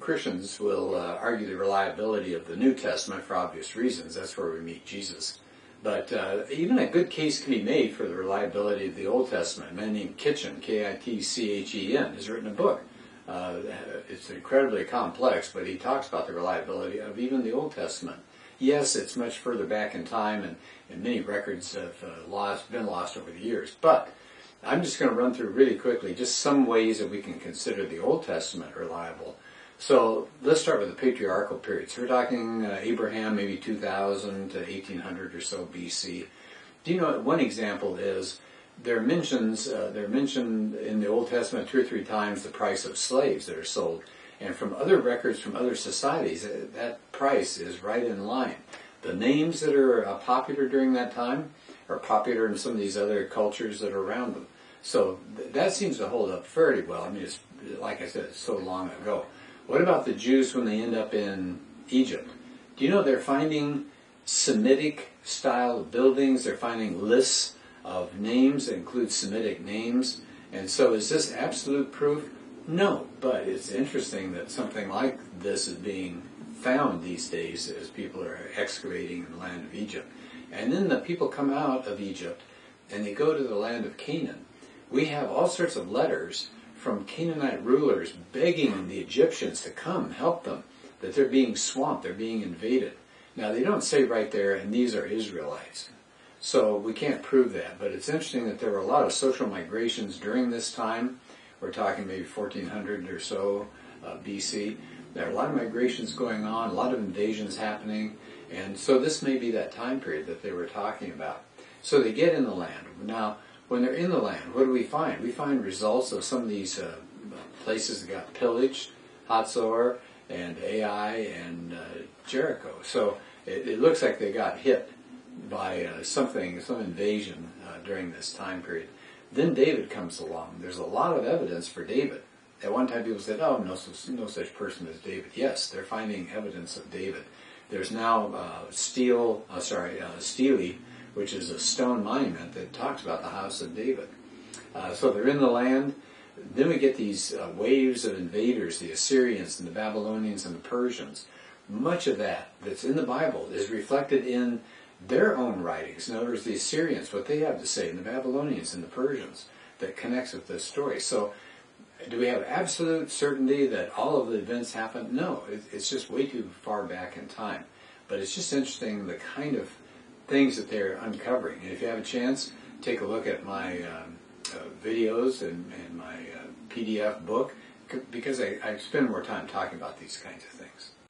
Christians will argue the reliability of the New Testament for obvious reasons. That's where we meet Jesus. But even a good case can be made for the reliability of the Old Testament. A man named Kitchen, Kitchen, has written a book. It's incredibly complex, but he talks about the reliability of even the Old Testament. Yes, it's much further back in time, and many records have been lost over the years. But I'm just going to run through really quickly just some ways that we can consider the Old Testament reliable. So let's start with the patriarchal period. So we're talking Abraham, maybe 2000 to 1800 or so BC. Do you know, one example is they're mentioned in the Old Testament 2 or 3 times the price of slaves that are sold. And from other records from other societies, that price is right in line. The names that are popular during that time are popular in some of these other cultures that are around them. So that seems to hold up fairly well. I mean, it's, like I said, it's so long ago. What about the Jews when they end up in Egypt? Do you know they're finding Semitic style buildings? They're finding lists of names that include Semitic names. And so is this absolute proof? No, but it's interesting that something like this is being found these days as people are excavating in the land of Egypt. And then the people come out of Egypt and they go to the land of Canaan. We have all sorts of letters from Canaanite rulers begging the Egyptians to come help them, that they're being swamped, they're being invaded. Now they don't say right there, and these are Israelites. So we can't prove that, but it's interesting that there were a lot of social migrations during this time. We're talking maybe 1400 or so BC. There are a lot of migrations going on, a lot of invasions happening, and so this may be that time period that they were talking about. So they get in the land. Now, when they're in the land, what do we find? We find results of some of these places that got pillaged, Hatzor and Ai and Jericho. So it looks like they got hit by some invasion during this time period. Then David comes along. There's a lot of evidence for David. At one time people said, oh, no such person as David. Yes, they're finding evidence of David. There's now Stele, which is a stone monument that talks about the house of David. So they're in the land. Then we get these waves of invaders, the Assyrians and the Babylonians and the Persians. Much of that that's in the Bible is reflected in their own writings. In other words, the Assyrians, what they have to say, and the Babylonians and the Persians, that connects with this story. So do we have absolute certainty that all of the events happened? No, it's just way too far back in time. But it's just interesting the kind of things that they're uncovering. And if you have a chance, take a look at my videos and my PDF book, because I spend more time talking about these kinds of things.